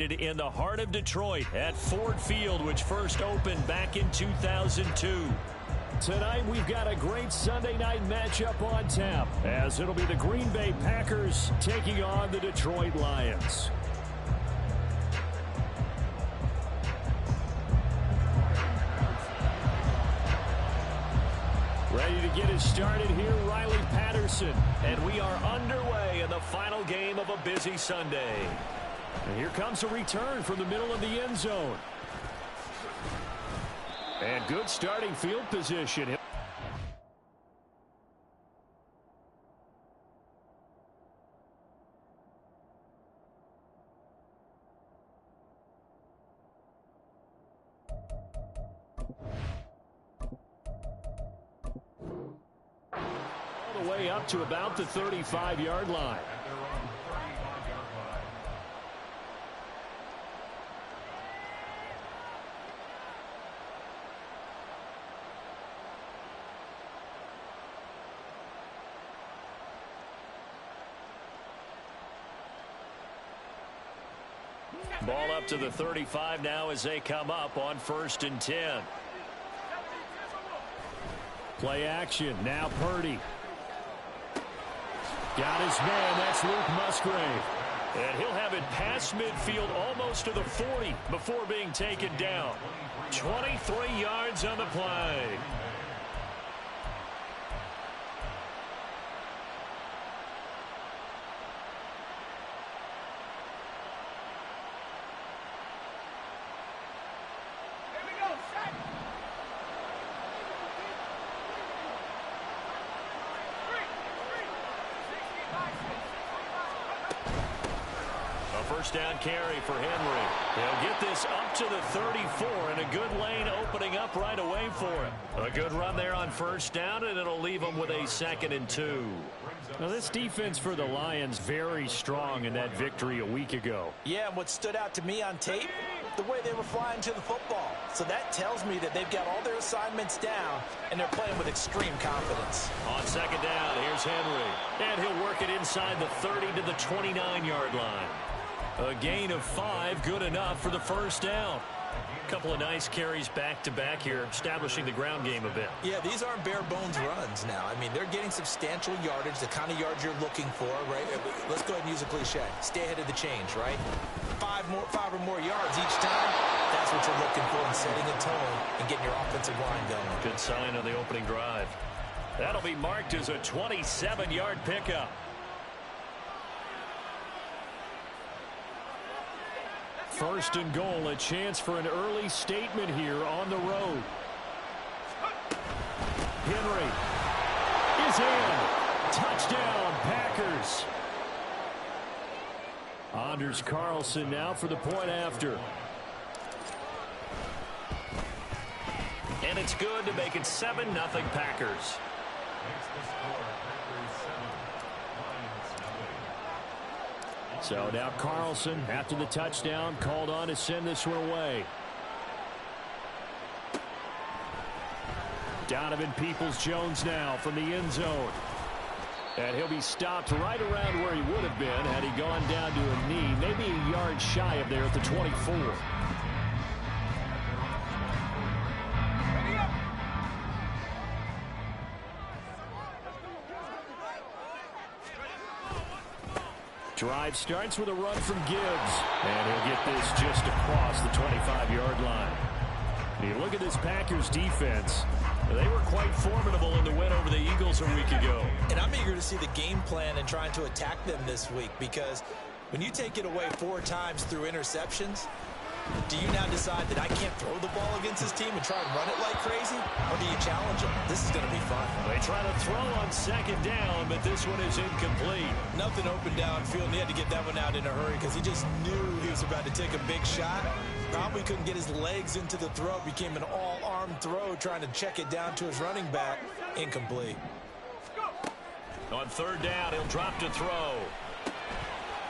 In the heart of Detroit at Ford Field, which first opened back in 2002. Tonight we've got a great Sunday night matchup on tap, as it'll be the Green Bay Packers taking on the Detroit Lions. Ready to get it started here, Riley Patterson. And we are underway in the final game of a busy Sunday. And here comes a return from the middle of the end zone. And good starting field position. All the way up to about the 35-yard line. Ball up to the 35 now as they come up on 1st and 10. Play action. Now Purdy. Got his man. That's Luke Musgrave. And he'll have it past midfield almost to the 40 before being taken down. 23 yards on the play. First down carry for Henry. He'll get this up to the 34, and a good lane opening up right away for him. A good run there on 1st down, and it'll leave him with a 2nd and 2. Now, this defense for the Lions very strong in that victory a week ago. Yeah, and what stood out to me on tape, the way they were flying to the football. So that tells me that they've got all their assignments down, and they're playing with extreme confidence. On 2nd down, here's Henry. And he'll work it inside the 30 to the 29-yard line. A gain of 5, good enough for the 1st down. A couple of nice carries back-to-back here, establishing the ground game a bit. Yeah, these aren't bare-bones runs now. I mean, they're getting substantial yardage, the kind of yards you're looking for, right? Let's go ahead and use a cliche. Stay ahead of the change, right? 5 or more yards each time. That's what you're looking for in setting a tone and getting your offensive line going. Good sign on the opening drive. That'll be marked as a 27-yard pickup. First and goal, a chance for an early statement here on the road. Henry is in. Touchdown, Packers. Anders Carlson now for the point after. And it's good to make it 7-0 Packers. So now Carlson, after the touchdown, called on to send this one away. Donovan Peoples-Jones now from the end zone. And he'll be stopped right around where he would have been had he gone down to a knee, maybe a yard shy of there at the 24. Drive starts with a run from Gibbs. And he'll get this just across the 25-yard line. You look at this Packers defense. They were quite formidable in the win over the Eagles a week ago. And I'm eager to see the game plan and trying to attack them this week, because when you take it away 4 times through interceptions, do you now decide that I can't throw the ball against this team and try and run it like crazy? Or do you challenge them? This is going to be fun. They try to throw on 2nd down, but this one is incomplete. Nothing open downfield, and he had to get that one out in a hurry because he just knew he was about to take a big shot. Probably couldn't get his legs into the throw. Became an all-arm throw, trying to check it down to his running back. Incomplete. On 3rd down, he'll drop to throw.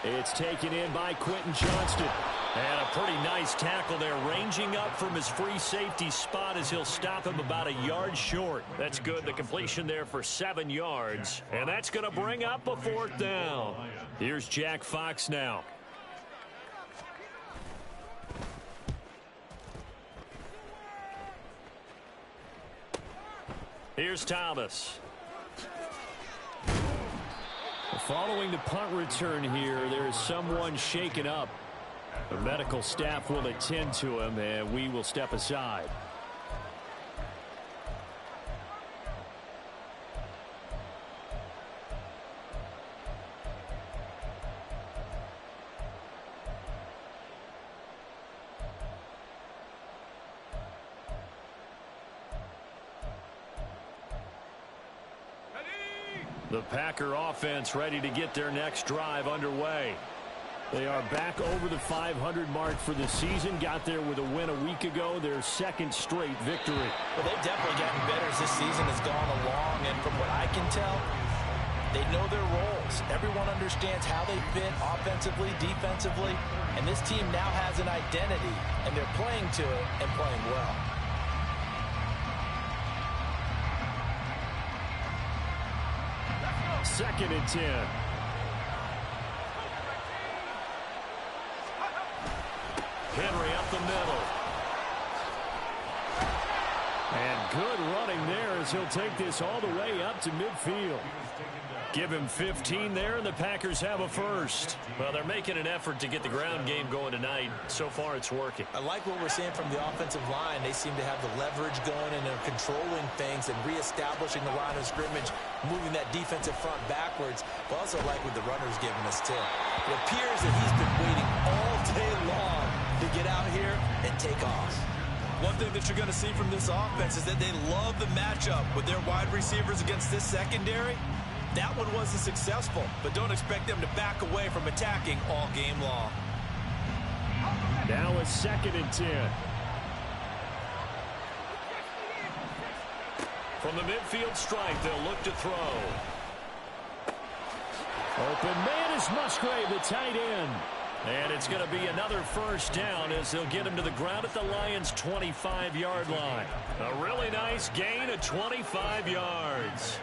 It's taken in by Quentin Johnston. And a pretty nice tackle there, ranging up from his free safety spot as he'll stop him about a yard short. That's good. The completion there for 7 yards. And that's going to bring up a 4th down. Here's Jack Fox now. Here's Thomas. Following the punt return here, there is someone shaken up. The medical staff will attend to him, and we will step aside. The Packer offense ready to get their next drive underway. They are back over the 500 mark for the season. Got there with a win a week ago, their second straight victory. Well, they've definitely gotten better as this season has gone along, and from what I can tell, they know their roles. Everyone understands how they fit offensively, defensively, and this team now has an identity, and they're playing to it and playing well. Second and 10. Henry up the middle. And good running there as he'll take this all the way up to midfield. Give him 15 there, and the Packers have a first. Well, they're making an effort to get the ground game going tonight. So far, it's working. I like what we're seeing from the offensive line. They seem to have the leverage going, and they're controlling things and reestablishing the line of scrimmage, moving that defensive front backwards. I also like what the runner's giving us, too. It appears that he's been waiting all day long to get out here and take off. One thing that you're going to see from this offense is that they love the matchup with their wide receivers against this secondary. That one wasn't successful, but don't expect them to back away from attacking all game long. Now a second and 10. From the midfield stripe, they'll look to throw. Open man is Musgrave, the tight end. And it's going to be another first down as they'll get him to the ground at the Lions' 25-yard line. A really nice gain of 25 yards.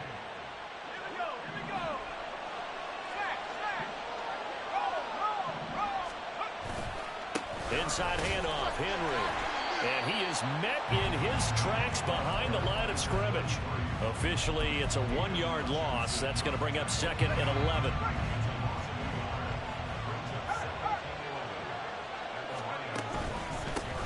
Inside handoff, Henry. And he is met in his tracks behind the line of scrimmage. Officially, it's a 1-yard loss. That's going to bring up second and 11.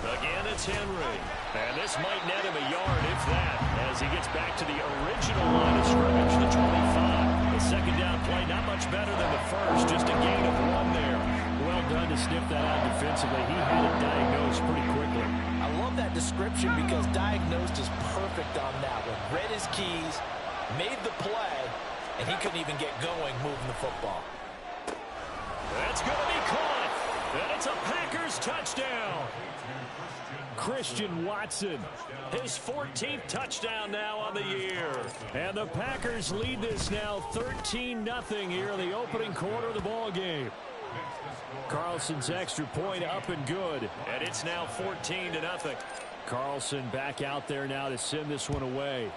Again, it's Henry. And this might net him a yard, if that, as he gets back to the original line of scrimmage, the 25. The second down play, not much better than the first, just a gain of 1 there. Well done to sniff that out defensively. He had it diagnosed pretty quickly. I love that description because diagnosed is perfect on that one. Read his keys, made the play, and he couldn't even get going moving the football. That's going to be caught. And it's a Packers touchdown. Christian Watson, his 14th touchdown now on the year. And the Packers lead this now 13-0 here in the opening quarter of the ball game. Carlson's extra point up and good. And it's now 14-0. Carlson back out there now to send this one away.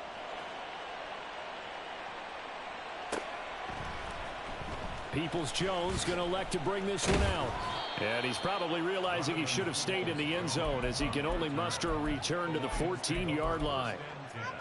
Peoples-Jones going to elect to bring this one out. And he's probably realizing he should have stayed in the end zone as he can only muster a return to the 14-yard line.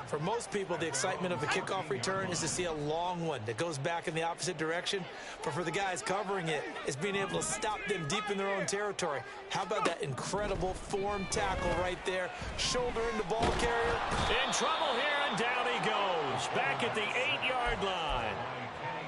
For most people, the excitement of the kickoff return is to see a long one that goes back in the opposite direction. But for the guys covering it, it's being able to stop them deep in their own territory. How about that incredible form tackle right there? Shoulder in the ball carrier. In trouble here, and down he goes. Back at the 8-yard line.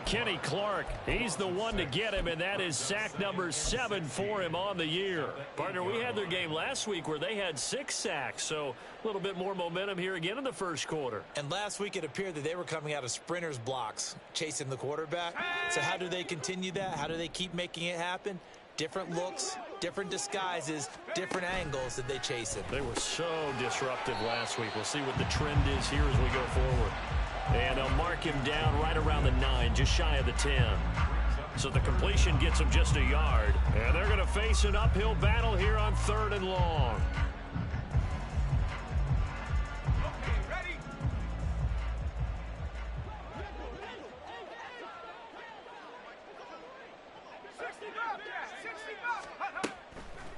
Kenny Clark, he's the one to get him, and that is sack number 7 for him on the year. Partner, we had their game last week where they had 6 sacks, so a little bit more momentum here again in the first quarter. And last week it appeared that they were coming out of sprinters blocks, chasing the quarterback. So how do they continue that? How do they keep making it happen? Different looks, different disguises, different angles that they chase him. They were so disruptive last week. We'll see what the trend is here as we go forward. And they'll mark him down right around the 9, just shy of the 10. So the completion gets him just a yard. And they're going to face an uphill battle here on 3rd and long.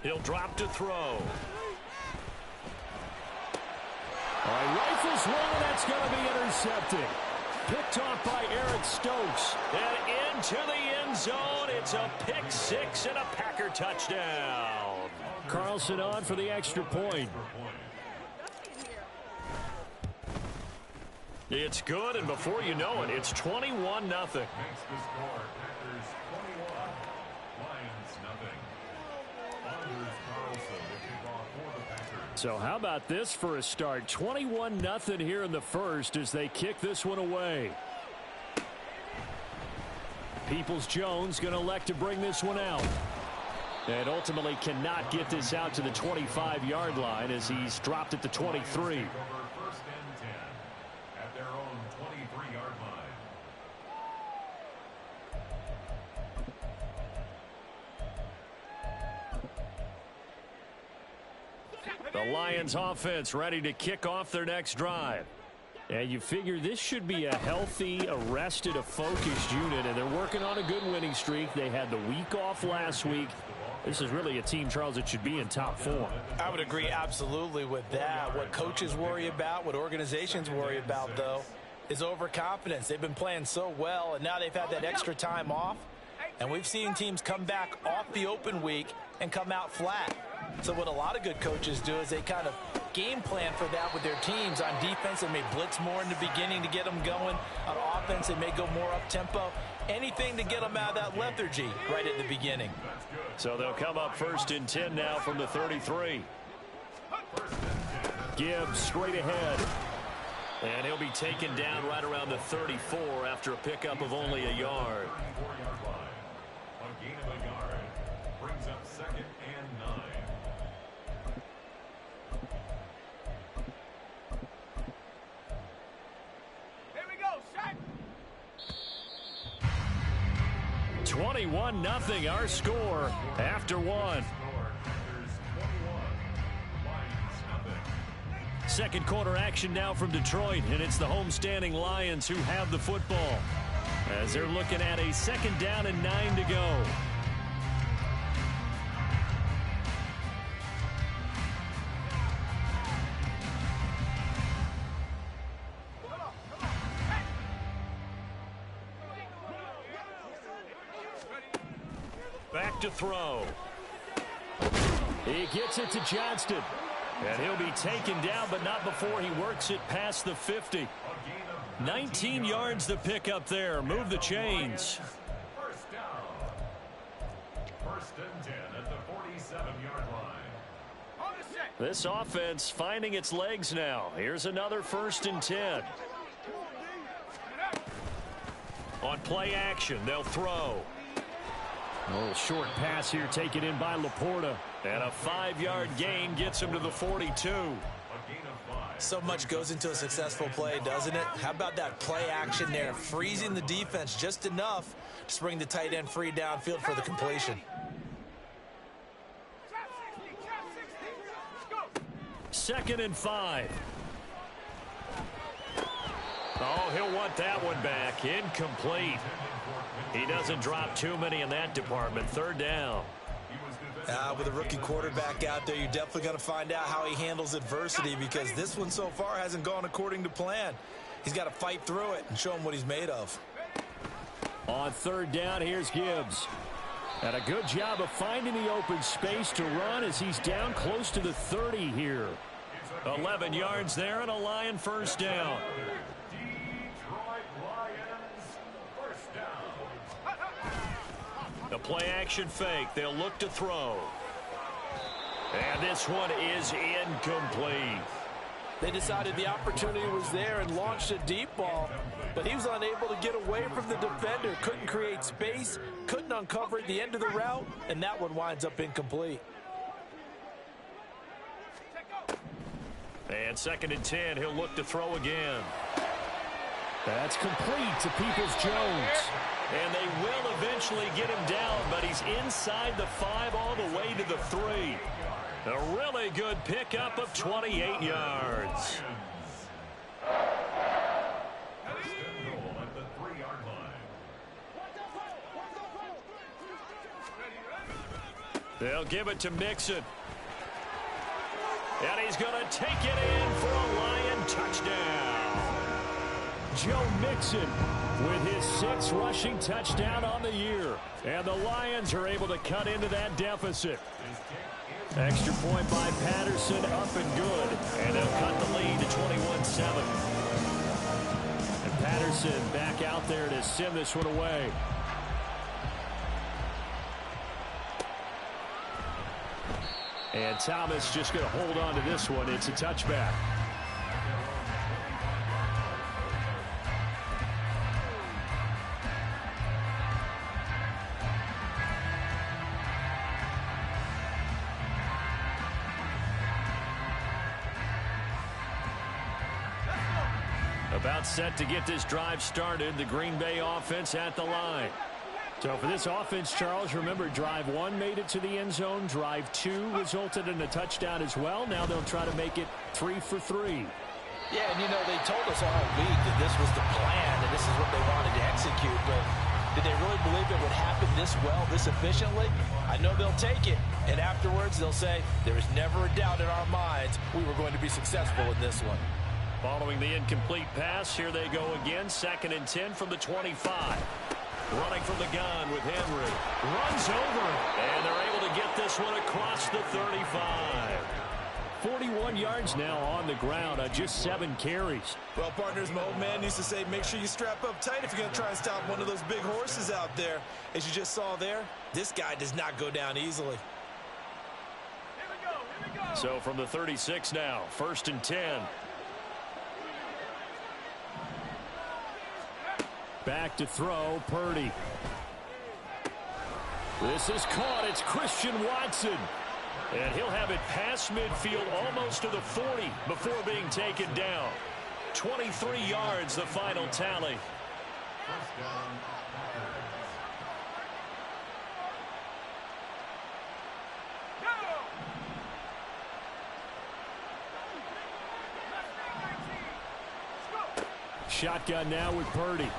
He'll drop to throw. All right, rifles one, and that's going to be intercepted. Picked off by Eric Stokes. And into the end zone. It's a pick six and a Packer touchdown. Carlson on for the extra point. It's good, and before you know it, it's 21-0. So how about this for a start? 21-0 here in the first as they kick this one away. Peoples-Jones going to elect to bring this one out. And ultimately cannot get this out to the 25-yard line as he's dropped at the 23. The Lions offense ready to kick off their next drive. And you figure this should be a healthy, arrested, a focused unit, and they're working on a good winning streak. They had the week off last week. This is really a team, Charles, that should be in top form. I would agree absolutely with that. What coaches worry about, what organizations worry about, though, is overconfidence. They've been playing so well, and now they've had that extra time off. And we've seen teams come back off the open week and come out flat. So what a lot of good coaches do is they kind of game plan for that with their teams. On defense, they may blitz more in the beginning to get them going. On offense, they may go more up-tempo. Anything to get them out of that lethargy right at the beginning. So they'll come up 1st and 10 now from the 33. Gibbs straight ahead. And he'll be taken down right around the 34 after a pickup of only a yard. A gain of a yard brings up 2nd and 9. Here we go, shot. 21-0 our score after one. Second quarter action now from Detroit, and it's the homestanding Lions who have the football as they're looking at a 2nd down and 9 to go. Back to throw. He gets it to Johnston. And he'll be taken down, but not before he works it past the 50. 19 yards to pick up there. Move the chains. First down. 1st and 10 at the 47-yard line. This offense finding its legs now. Here's another 1st and 10. On play action, they'll throw. A little short pass here taken in by Laporta. And a 5-yard gain gets him to the 42. So much goes into a successful play, doesn't it? How about that play action there, freezing the defense just enough to bring the tight end free downfield for the completion. 2nd and 5. Oh, he'll want that one back. Incomplete. He doesn't drop too many in that department. 3rd down. With a rookie quarterback out there, you're definitely going to find out how he handles adversity, because this one so far hasn't gone according to plan. He's got to fight through it and show him what he's made of. On 3rd down, here's Gibbs. And a good job of finding the open space to run as he's down close to the 30 here. 11 yards there and a Lion 1st down. The play action fake. They'll look to throw. And this one is incomplete. They decided the opportunity was there and launched a deep ball, but he was unable to get away from the defender. Couldn't create space, couldn't uncover at the end of the route, and that one winds up incomplete. And 2nd and 10, he'll look to throw again. That's complete to Peoples-Jones. And they will eventually get him down, but he's inside the 5 all the way to the 3. A really good pickup of 28 yards. They'll give it to Mixon. And he's going to take it in for a Lion touchdown. Joe Mixon with his 6th rushing touchdown on the year. And the Lions are able to cut into that deficit. Extra point by Patterson, up and good. And they'll cut the lead to 21-7. And Patterson back out there to send this one away. And Thomas just going to hold on to this one. It's a touchback. About set to get this drive started. The Green Bay offense at the line. So for this offense, Charles, remember, drive 1 made it to the end zone. Drive 2 resulted in a touchdown as well. Now they'll try to make it 3 for 3. Yeah, and you know, they told us all week that this was the plan and this is what they wanted to execute. But did they really believe it would happen this well, this efficiently? I know they'll take it. And afterwards, they'll say, there is never a doubt in our minds we were going to be successful in this one. Following the incomplete pass, here they go again. 2nd and 10 from the 25. Running from the gun with Henry. Runs over it. And they're able to get this one across the 35. 41 yards now on the ground on just 7 carries. Well, partners, my old man used to say, make sure you strap up tight if you're going to try and stop one of those big horses out there. As you just saw there, this guy does not go down easily. Here we go. So from the 36 now, 1st and 10. Back to throw, Purdy. This is caught. It's Christian Watson. And he'll have it past midfield almost to the 40 before being taken down. 23 yards, the final tally. First down. Shotgun now with Purdy.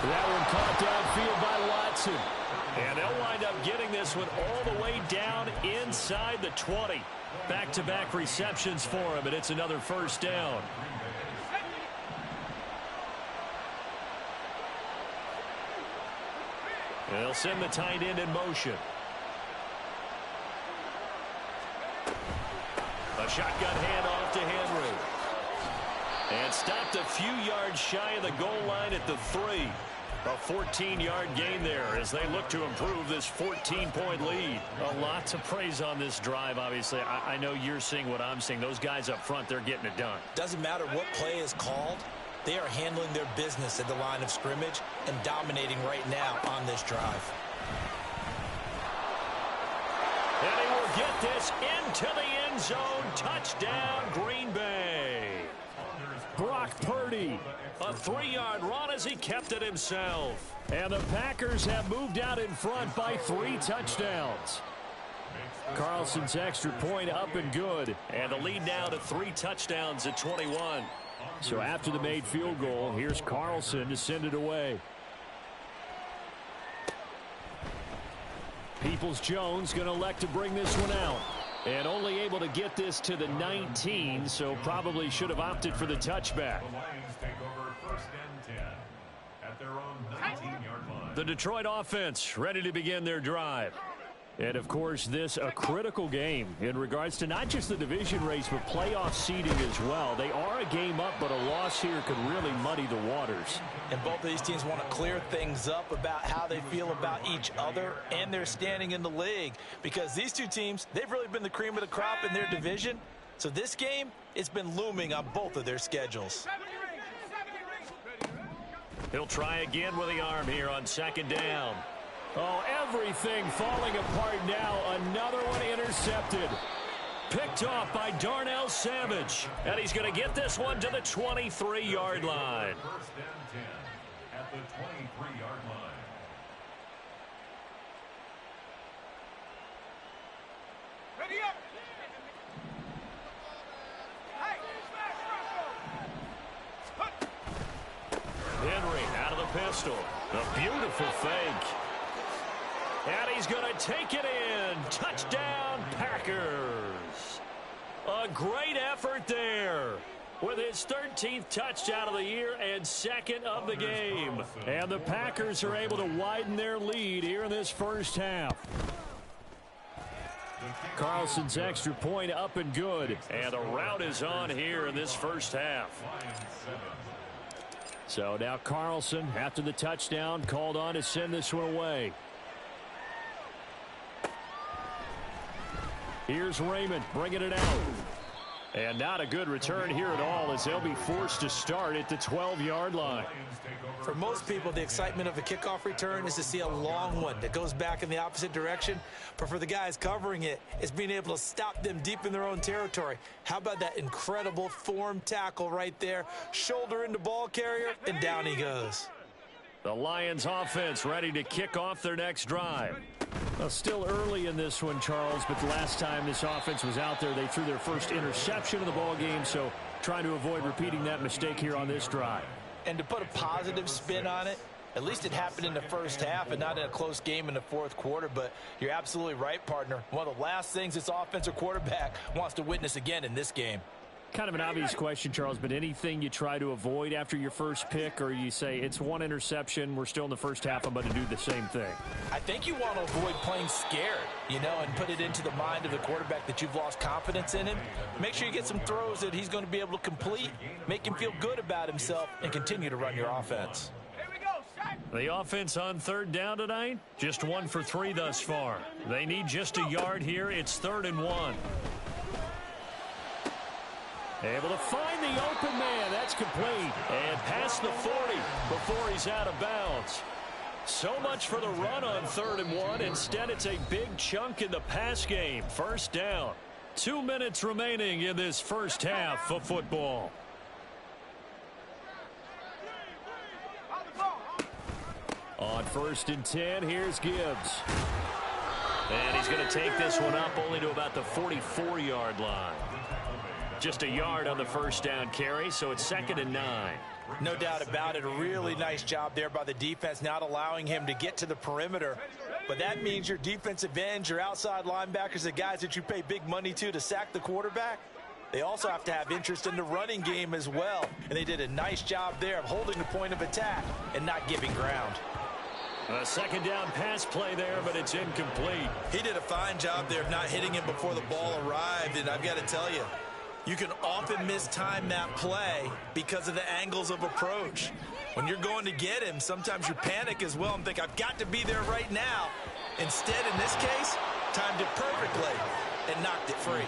That one caught downfield by Watson. And they'll wind up getting this one all the way down inside the 20. Back-to-back receptions for him, and it's another first down. And they'll send the tight end in motion. A shotgun handoff to Henry. And stopped a few yards shy of the goal line at the 3. A 14-yard gain there as they look to improve this 14-point lead. A lot to praise on this drive, obviously. I know you're seeing what I'm seeing. Those guys up front, they're getting it done. Doesn't matter what play is called. They are handling their business at the line of scrimmage and dominating right now on this drive. And he will get this into the end zone. Touchdown, Green Bay. Brock Purdy, a 3-yard run as he kept it himself. And the Packers have moved out in front by 3 touchdowns. Carlson's extra point up and good. And the lead now to 3 touchdowns at 21. So after the made field goal, here's Carlson to send it away. Peoples-Jones going to elect to bring this one out. And only able to get this to the 19, so probably should have opted for the touchback. The Lions take over 1st and 10 at their own 19-yard line. The Detroit offense ready to begin their drive. And, of course, this a critical game in regards to not just the division race, but playoff seeding as well. They are a game up, but a loss here could really muddy the waters. And both of these teams want to clear things up about how they feel about each other and their standing in the league. Because these two teams, they've really been the cream of the crop in their division. So this game, it's been looming on both of their schedules. He'll try again with the arm here on 2nd down. Oh, everything falling apart now. Another one intercepted. Picked off by Darnell Savage. And he's going to get this one to the 23-yard line. 1st and 10 at the 23-yard line. Ready up. Hey, Henry out of the pistol. A beautiful fake. And he's going to take it in. Touchdown, Packers. A great effort there with his 13th touchdown of the year and second of the game. And the Packers are able to widen their lead here in this first half. Carlson's extra point up and good. And the rout is on here in this first half. So now Carlson, after the touchdown, called on to send this one away. Here's Raymond bringing it out. And not a good return here at all as they'll be forced to start at the 12-yard line. For most people, the excitement of a kickoff return is to see a long one that goes back in the opposite direction. But for the guys covering it, it's being able to stop them deep in their own territory. How about that incredible form tackle right there? Shoulder into ball carrier, and down he goes. The Lions offense ready to kick off their next drive. Well, still early in this one, Charles, but the last time this offense was out there, they threw their first interception of the ball game, so trying to avoid repeating that mistake here on this drive. And to put a positive spin on it, at least it happened in the first half and not in a close game in the fourth quarter, but you're absolutely right, partner. One of the last things this offensive quarterback wants to witness again in this game. Kind of an obvious question, Charles, but anything you try to avoid after your first pick, or you say it's one interception, we're still in the first half, I'm going to do the same thing? I think you want to avoid playing scared, and put it into the mind of the quarterback that you've lost confidence in him. Make sure you get some throws that he's going to be able to complete, make him feel good about himself, and continue to run your offense. The offense on third down tonight, just 1 for 3 thus far. They need just a yard here. It's 3rd and 1. Able to find the open man. That's complete. And past the 40 before he's out of bounds. So much for the run on 3rd and 1. Instead, it's a big chunk in the pass game. First down. 2 minutes remaining in this first half of football. On 1st and 10, here's Gibbs. And he's going to take this one up only to about the 44-yard line. Just a yard on the first down carry, so it's 2nd and 9. No doubt about it. A really nice job there by the defense, not allowing him to get to the perimeter. But that means your defensive ends, your outside linebackers, the guys that you pay big money to sack the quarterback, they also have to have interest in the running game as well. And they did a nice job there of holding the point of attack and not giving ground. A 2nd down pass play there, but it's incomplete. He did a fine job there of not hitting him before the ball arrived, and I've got to tell you, you can often mistime that play because of the angles of approach. When you're going to get him, sometimes you panic as well and think, I've got to be there right now. Instead, in this case, timed it perfectly and knocked it free.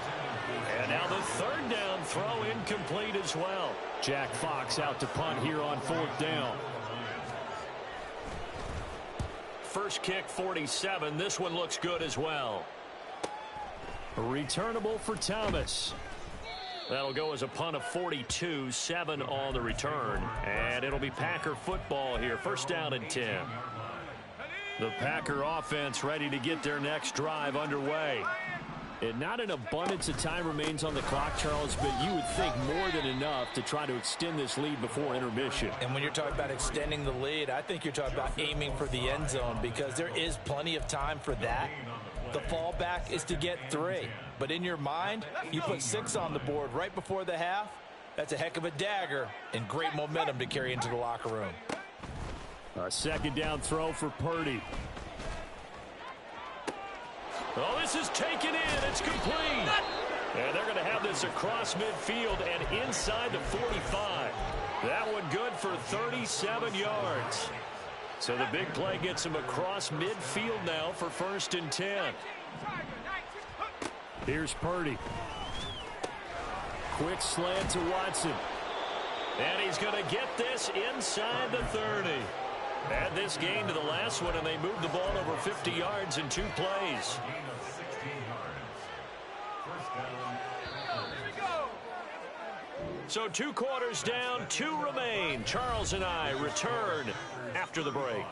And now the 3rd down throw incomplete as well. Jack Fox out to punt here on 4th down. First kick, 47. This one looks good as well. Returnable for Thomas. That'll go as a punt of 42, 7 on the return. And it'll be Packer football here. 1st down and 10. The Packer offense ready to get their next drive underway. And not an abundance of time remains on the clock, Charles, but you would think more than enough to try to extend this lead before intermission. And when you're talking about extending the lead, I think you're talking about aiming for the end zone because there is plenty of time for that. The fallback is to get 3. But in your mind, you put 6 on the board right before the half. That's a heck of a dagger and great momentum to carry into the locker room. A 2nd down throw for Purdy. Oh, this is taken in. It's complete. And they're going to have this across midfield and inside the 45. That one good for 37 yards. So the big play gets him across midfield now for 1st and 10. Here's Purdy. Quick slant to Watson. And he's going to get this inside the 30. Add this gain to the last one, and they moved the ball over 50 yards in 2 plays. So 2 quarters down, 2 remain. Charles and I return after the break.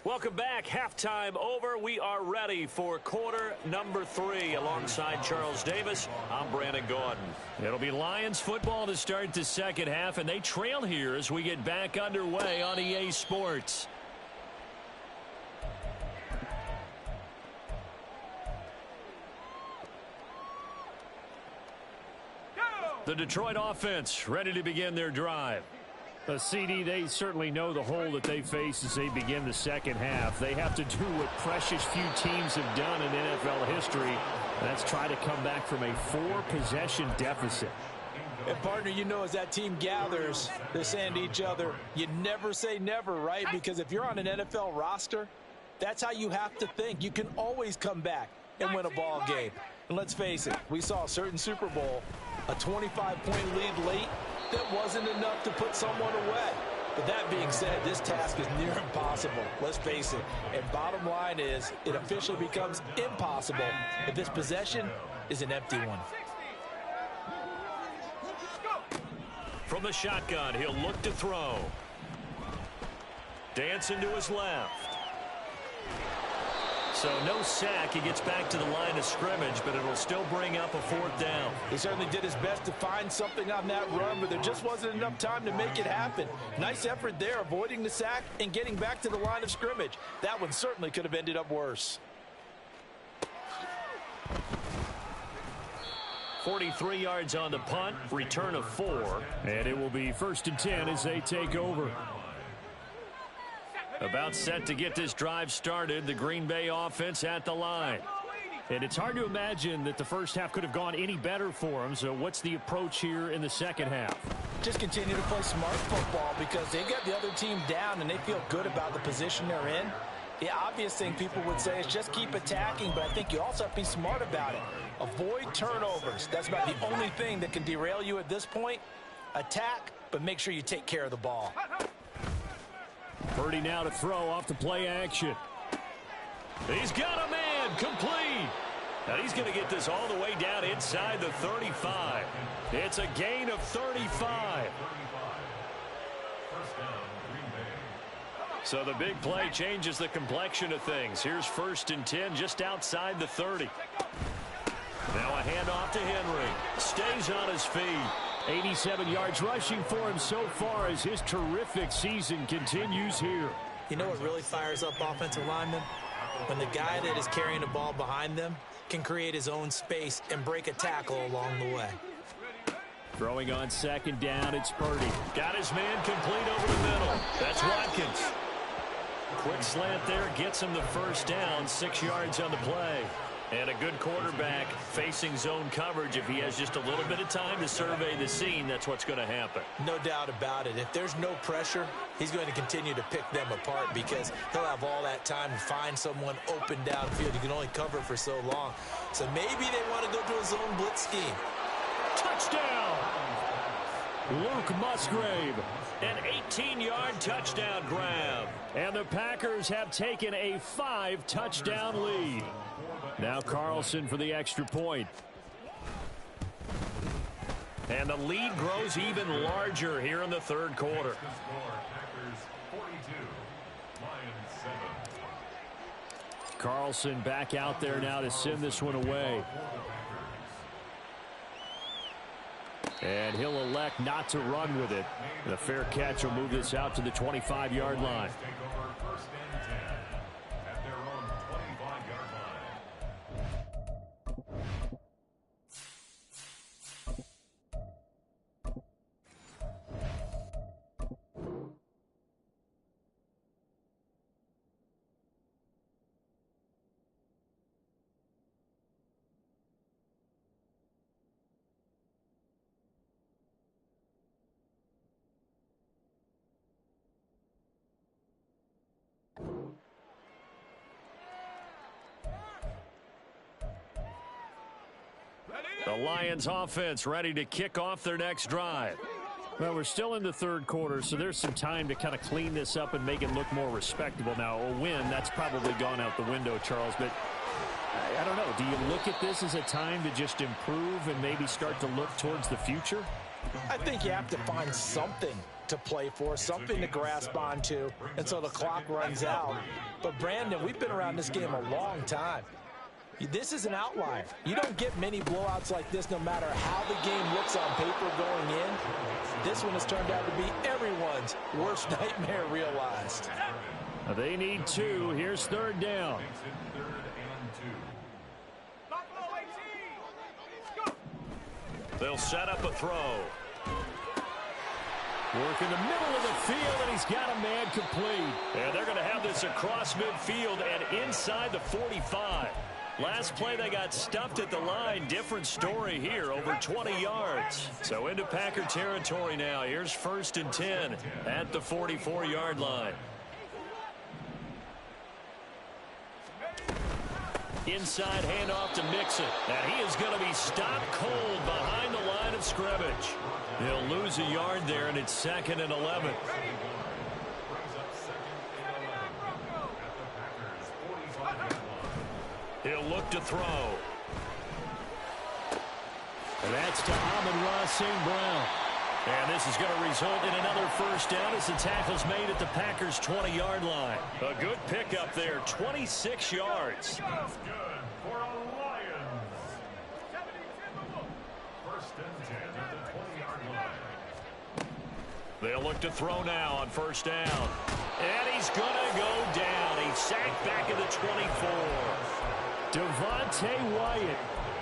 Welcome back. Halftime over. We are ready for quarter number 3. Alongside Charles Davis, I'm Brandon Gordon. It'll be Lions football to start the second half, and they trail here as we get back underway on EA Sports. The Detroit offense ready to begin their drive. CD, they certainly know the hole that they face as they begin the second half. They have to do what precious few teams have done in NFL history. That's try to come back from a 4-possession deficit. And, partner, you know, as that team gathers, they're saying to each other, you never say never, right? Because if you're on an NFL roster, that's how you have to think. You can always come back and win a ball game. And let's face it, we saw a certain Super Bowl, a 25-point lead late, that wasn't enough to put someone away. But that being said, this task is near impossible. Let's face it. And bottom line is, it officially becomes impossible if this possession is an empty one. From the shotgun, he'll look to throw. Dancing to his left. So no sack. He gets back to the line of scrimmage, but it'll still bring up a 4th down. He certainly did his best to find something on that run, but there just wasn't enough time to make it happen. Nice effort there, avoiding the sack and getting back to the line of scrimmage. That one certainly could have ended up worse. 43 yards on the punt, return of 4. And it will be 1st and 10 as they take over. About set to get this drive started, the Green Bay offense at the line. And it's hard to imagine that the first half could have gone any better for them. So what's the approach here in the second half? Just continue to play smart football because they got the other team down and they feel good about the position they're in. The obvious thing people would say is just keep attacking, but I think you also have to be smart about it. Avoid turnovers. That's about the only thing that can derail you at this point. Attack, but make sure you take care of the ball. Purdy now to throw off the play action. He's got a man, complete. Now he's going to get this all the way down inside the 35. It's a gain of 35. So the big play changes the complexion of things. Here's 1st and 10 just outside the 30. Now a handoff to Henry. Stays on his feet. 87 yards rushing for him so far as his terrific season continues here. You know what really fires up offensive linemen? When the guy that is carrying the ball behind them can create his own space and break a tackle along the way. Throwing on 2nd down, it's Purdy. Got his man complete over the middle. That's Watkins. Quick slant there gets him the 1st down, 6 yards on the play. And a good quarterback facing zone coverage. If he has just a little bit of time to survey the scene, that's what's going to happen. No doubt about it. If there's no pressure, he's going to continue to pick them apart because he'll have all that time to find someone open downfield. You can only cover for so long. So maybe they want to go to a zone blitz scheme. Touchdown! Luke Musgrave. An 18-yard touchdown grab. And the Packers have taken a 5-touchdown lead. Now Carlson for the extra point. And the lead grows even larger here in the 3rd quarter. Carlson back out there now to send this one away. And he'll elect not to run with it. The fair catch will move this out to the 25-yard line. The Lions offense ready to kick off their next drive. Well, we're still in the 3rd quarter, so there's some time to kind of clean this up and make it look more respectable. Now, a win, that's probably gone out the window, Charles, but I don't know. Do you look at this as a time to just improve and maybe start to look towards the future? I think you have to find something to play for, something to grasp onto, and so the clock runs out. But, Brandon, we've been around this game a long time. This is an outlier. You don't get many blowouts like this no matter how the game looks on paper going in. This one has turned out to be everyone's worst nightmare realized. They need 2. Here's 3rd down. They'll set up a throw. Work in the middle of the field, and he's got a man complete. And they're going to have this across midfield and inside the 45. Last play, they got stuffed at the line. Different story here, over 20 yards. So into Packer territory now. Here's 1st and 10 at the 44-yard line. Inside handoff to Mixon. And he is going to be stopped cold behind the line of scrimmage. He'll lose a yard there, and it's 2nd and 11. He'll look to throw. And that's to Amon-Ra St. Brown. And this is going to result in another 1st down as the tackle's made at the Packers' 20-yard line. A good pickup there, 26 yards. That's good for a Lions. 1st and 10 at the 20-yard line. They'll look to throw now on 1st down. And he's going to go down. He's sacked back at the 24. Devontae Wyatt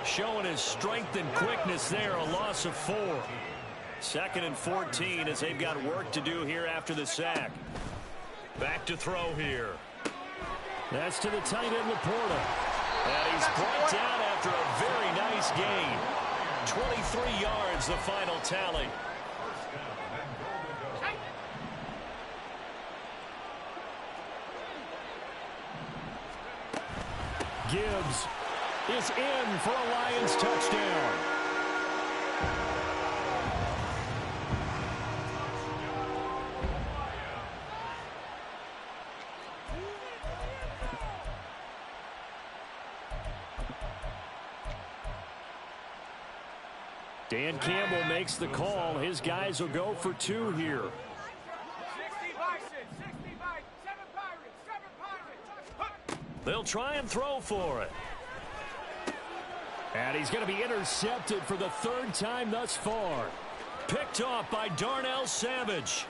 showing his strength and quickness there, a loss of 4. 2nd and 14 as they've got work to do here after the sack. Back to throw here. That's to the tight end, Laporta. And he's brought down after a very nice gain. 23 yards, the final tally. Gibbs is in for a Lions touchdown. Dan Campbell makes the call. His guys will go for 2 here. 60 Bison, 60 Bison, 7 Pirates. They'll try and throw for it. And he's going to be intercepted for the 3rd time thus far. Picked off by Darnell Savage.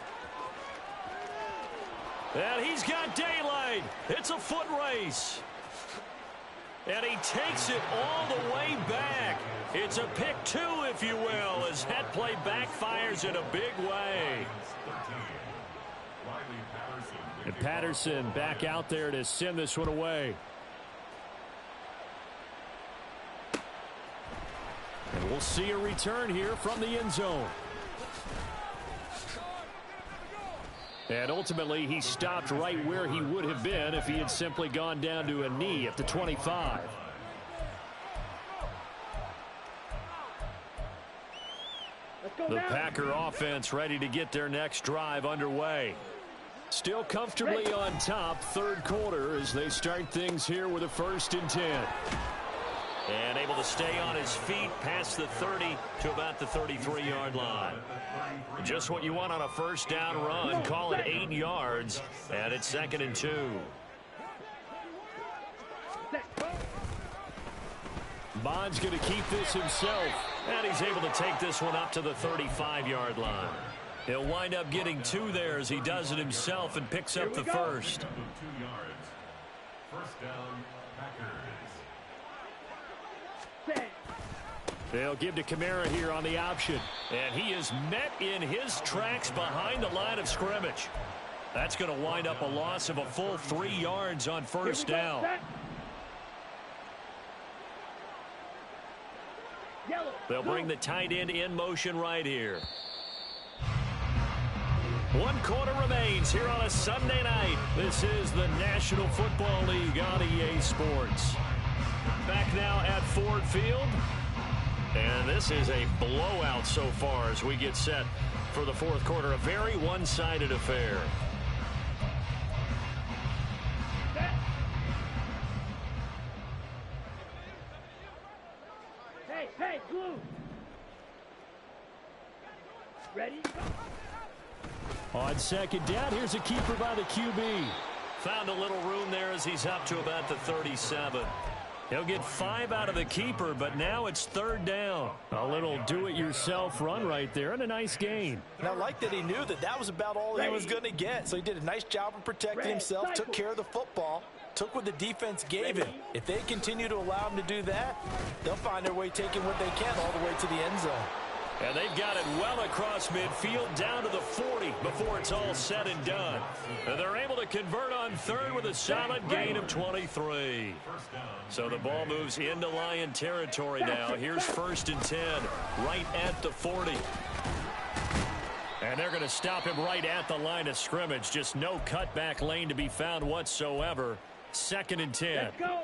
And he's got daylight. It's a foot race. And he takes it all the way back. It's a pick 2, if you will, as that play backfires in a big way. And Patterson back out there to send this one away. And we'll see a return here from the end zone. And ultimately, he stopped right where he would have been if he had simply gone down to a knee at the 25. The Packer offense ready to get their next drive underway. Still comfortably on top, 3rd quarter as they start things here with a 1st and 10. And able to stay on his feet past the 30 to about the 33-yard line. Just what you want on a 1st down run. Call it 8 yards, and it's 2nd and 2. Bond's going to keep this himself. And he's able to take this one up to the 35-yard line. He'll wind up getting 2 there as he does it himself and picks up the 1st. 2 yards. 1st down, Packers. They'll give to Kamara here on the option. And he is met in his tracks behind the line of scrimmage. That's going to wind up a loss of a full 3 yards on 1st down. They'll bring the tight end in motion right here. 1 quarter remains here on a Sunday night. This is the National Football League on EA Sports. Back now at Ford Field. And this is a blowout so far as we get set for the 4th quarter. A very one-sided affair. Hey, Glue. Ready? On 2nd down, here's a keeper by the QB. Found a little room there as he's up to about the 37. He'll get 5 out of the keeper, but now it's 3rd down. A little do-it-yourself run right there and a nice gain. And I like that he knew that that was about all he was going to get. So he did a nice job of protecting himself, took care of the football, took what the defense gave him. If they continue to allow him to do that, they'll find their way taking what they can all the way to the end zone. And they've got it well across midfield down to the 40 before it's all said and done. And they're able to convert on third with a solid gain of 23. So the ball moves into Lion territory now. Here's 1st and 10 right at the 40. And they're going to stop him right at the line of scrimmage. Just no cutback lane to be found whatsoever. 2nd and 10. Let's go.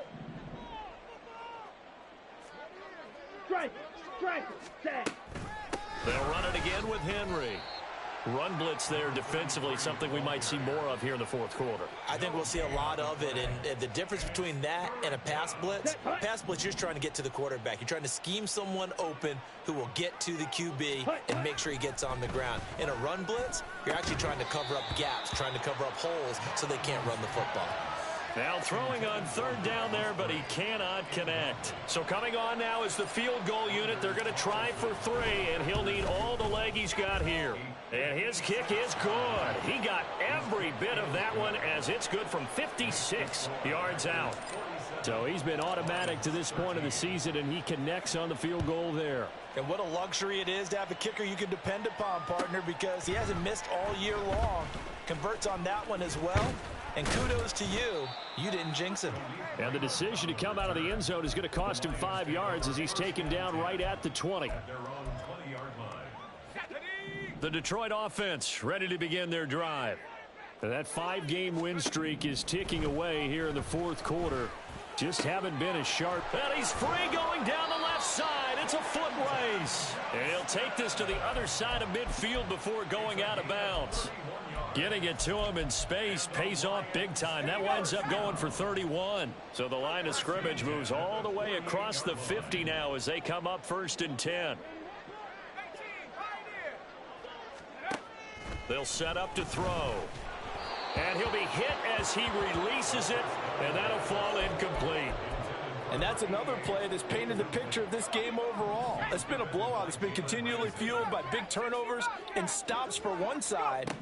Strike, set. They'll run it again with Henry. Run blitz there defensively, something we might see more of here in the 4th quarter. I think we'll see a lot of it, and the difference between that and a pass blitz, you're just trying to get to the quarterback. You're trying to scheme someone open who will get to the QB and make sure he gets on the ground. In a run blitz, you're actually trying to cover up gaps, trying to cover up holes so they can't run the football. Now throwing on 3rd down there, but he cannot connect. So coming on now is the field goal unit. They're going to try for 3, and he'll need all the leg he's got here. And his kick is good. He got every bit of that one as it's good from 56 yards out. So he's been automatic to this point of the season, and he connects on the field goal there. And what a luxury it is to have a kicker you can depend upon, partner, because he hasn't missed all year long. Converts on that one as well. And kudos to you. You didn't jinx him. And the decision to come out of the end zone is going to cost him 5 yards as he's taken down right at the 20. The Detroit offense ready to begin their drive. And that 5-game win streak is ticking away here in the 4th quarter. Just haven't been as sharp. And he's free going down the left side. It's a foot race. And he'll take this to the other side of midfield before going out of bounds. Getting it to him in space pays off big time. That winds up going for 31. So the line of scrimmage moves all the way across the 50 now as they come up 1st and 10. They'll set up to throw. And he'll be hit as he releases it, and that'll fall incomplete. And that's another play that's painted the picture of this game overall. It's been a blowout. It's been continually fueled by big turnovers and stops for one side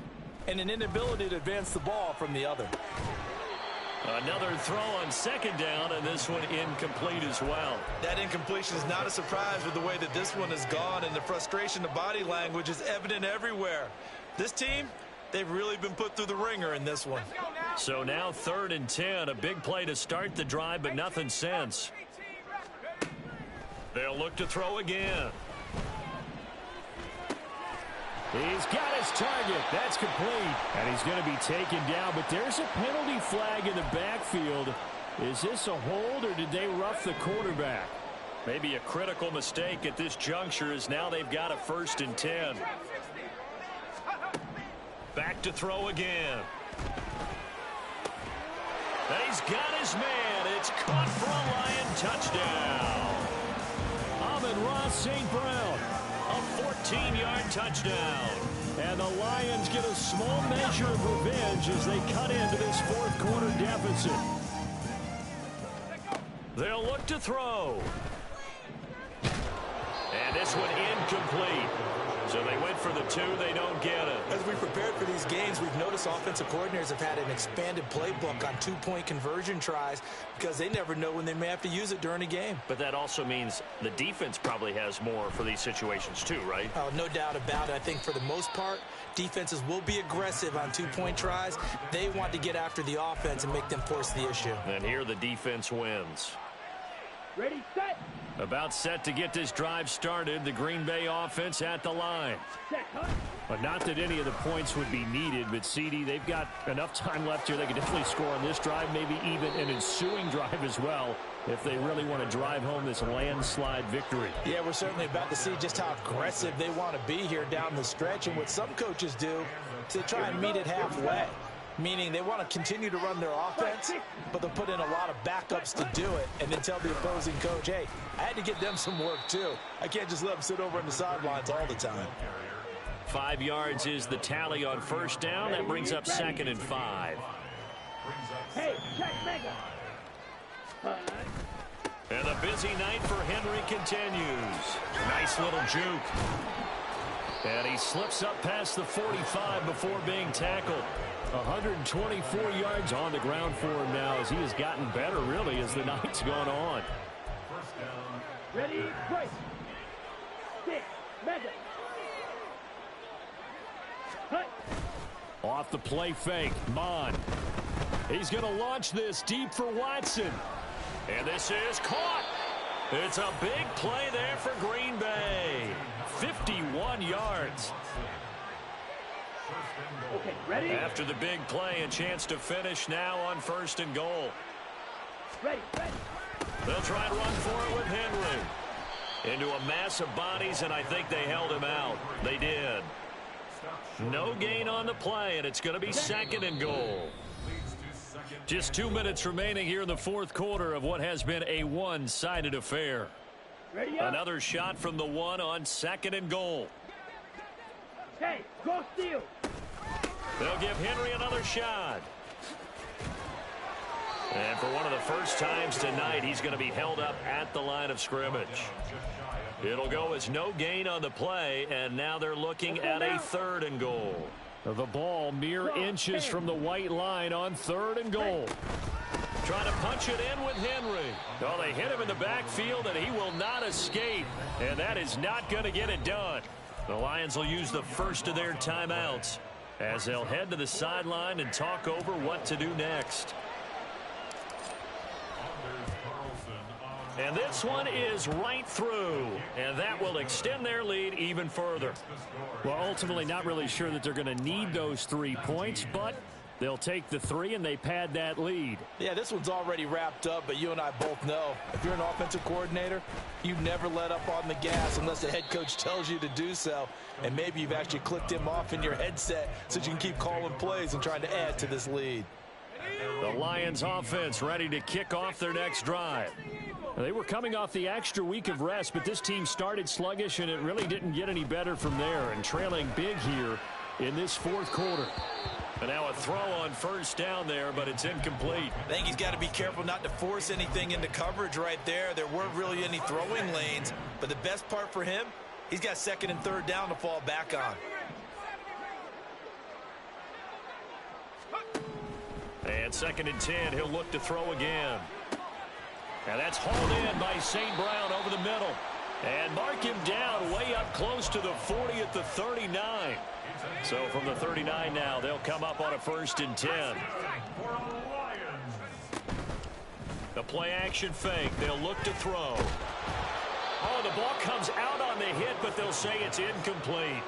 and an inability to advance the ball from the other. Another throw on 2nd down, and this one incomplete as well. That incompletion is not a surprise with the way that this one has gone, and the frustration, the body language is evident everywhere. This team, they've really been put through the ringer in this one. So now 3rd and 10, a big play to start the drive, but nothing since. They'll look to throw again. He's got his target. That's complete. And he's going to be taken down, but there's a penalty flag in the backfield. Is this a hold, or did they rough the quarterback? Maybe a critical mistake at this juncture as now they've got a 1st and 10. Back to throw again. And he's got his man. It's caught for a Lion touchdown. Amon-Ra St. Brown. A 14-yard touchdown. And the Lions get a small measure of revenge as they cut into this 4th quarter deficit. They'll look to throw. And this one incomplete. So they went for the 2. They don't get it. As we prepared for these games, we've noticed offensive coordinators have had an expanded playbook on 2-point conversion tries because they never know when they may have to use it during a game. But that also means the defense probably has more for these situations too, right? Oh, no doubt about it. I think for the most part, defenses will be aggressive on 2-point tries. They want to get after the offense and make them force the issue. And here the defense wins. Ready, set. About set to get this drive started. The Green Bay offense at the line. Set, huh? But not that any of the points would be needed, but CD, they've got enough time left here. They could definitely score on this drive, maybe even an ensuing drive as well, if they really want to drive home this landslide victory. Yeah, we're certainly about to see just how aggressive they want to be here down the stretch. And what some coaches do is they try and meet it halfway, meaning they want to continue to run their offense, but they'll put in a lot of backups to do it and then tell the opposing coach, hey, I had to get them some work too. I can't just let them sit over on the sidelines all the time. 5 yards is the tally on 1st down. That brings up 2nd and 5. Hey, check mega. And the busy night for Henry continues. Nice little juke. And he slips up past the 45 before being tackled. 124 yards on the ground for him now as he has gotten better, really, as the night's gone on. Ready, break. Stick, mega. Off the play fake, Mon. He's going to launch this deep for Watson. And this is caught. It's a big play there for Green Bay. 51 yards. Okay, ready? After the big play, a chance to finish now on 1st and goal. Ready. They'll try and run for it with Henry. Into a mass of bodies, and I think they held him out. They did. No gain on the play, and it's going to be 2nd and goal. Just 2 minutes remaining here in the 4th quarter of what has been a one-sided affair. Ready up. Another shot from the 1 on 2nd and goal. Okay, go steal. They'll give Henry another shot. And for one of the first times tonight, he's going to be held up at the line of scrimmage. It'll go as no gain on the play, and now they're looking at a 3rd and goal. The ball mere inches from the white line on 3rd and goal. Trying to punch it in with Henry. Oh, they hit him in the backfield, and he will not escape. And that is not going to get it done. The Lions will use the first of their timeouts as they'll head to the sideline and talk over what to do next. And this one is right through, and that will extend their lead even further. Well, ultimately not really sure that they're going to need those 3 points, but they'll take the 3 and they pad that lead. Yeah, this one's already wrapped up, but you and I both know if you're an offensive coordinator, you never let up on the gas unless the head coach tells you to do so. And maybe you've actually clicked him off in your headset so you can keep calling plays and trying to add to this lead. The Lions offense ready to kick off their next drive. They were coming off the extra week of rest, but this team started sluggish, and it really didn't get any better from there, and trailing big here in this 4th quarter. And now a throw on 1st down there, but it's incomplete. I think he's got to be careful not to force anything into coverage right there. There weren't really any throwing lanes, but the best part for him, he's got 2nd and 3rd down to fall back on. And 2nd and 10, he'll look to throw again. And that's hauled in by St. Brown over the middle. And mark him down way up close to the 40 at the 39. So from the 39 now, they'll come up on a 1st and 10. The play action fake. They'll look to throw. Oh, the ball comes out on the hit, but they'll say it's incomplete.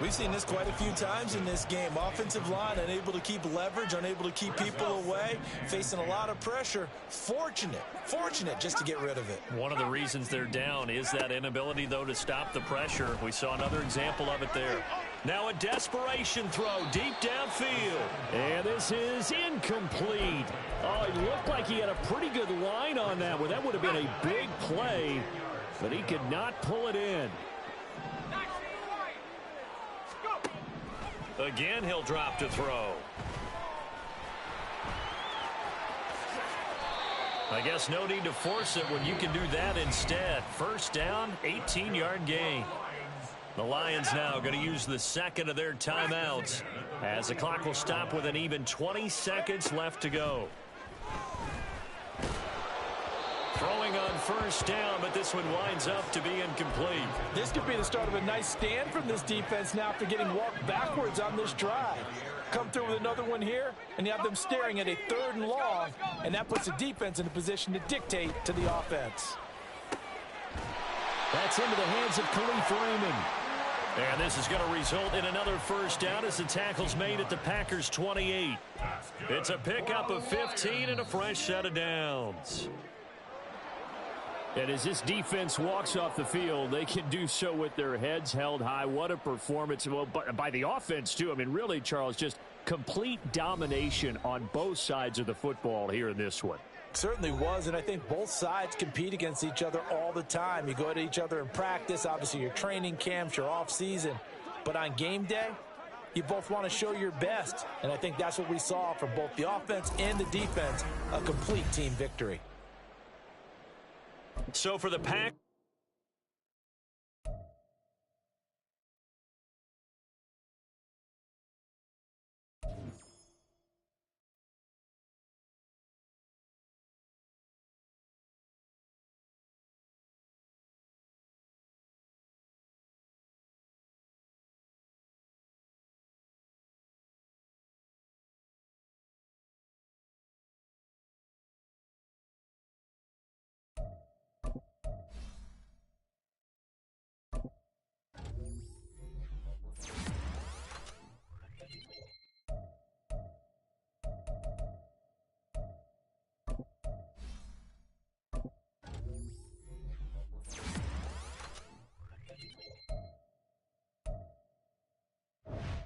We've seen this quite a few times in this game. Offensive line unable to keep leverage, unable to keep people away, facing a lot of pressure. Fortunate just to get rid of it. One of the reasons they're down is that inability, though, to stop the pressure. We saw another example of it there. Now a desperation throw deep downfield. And this is incomplete. Oh, it looked like he had a pretty good line on that one. That would have been a big play, but he could not pull it in. Again, he'll drop to throw. I guess no need to force it when you can do that instead. 1st down, 18-yard gain. The Lions now going to use the 2nd of their timeouts as the clock will stop with an even 20 seconds left to go. Throwing on 1st down, but this one winds up to be incomplete. This could be the start of a nice stand from this defense now after getting walked backwards on this drive. Come through with another one here, and you have them staring at a 3rd and long, and that puts the defense in a position to dictate to the offense. That's into the hands of Khalif Raymond. And this is going to result in another 1st down as the tackle's made at the Packers' 28. It's a pickup of 15 and a fresh set of downs. And as this defense walks off the field, they can do so with their heads held high. What a performance. Well, by the offense, too. I mean, really, Charles, just complete domination on both sides of the football here in this one. Certainly was, and I think both sides compete against each other all the time. You go to each other in practice, obviously your training camps, your off season. But on game day, you both want to show your best. And I think that's what we saw from both the offense and the defense, a complete team victory. So for the Pack.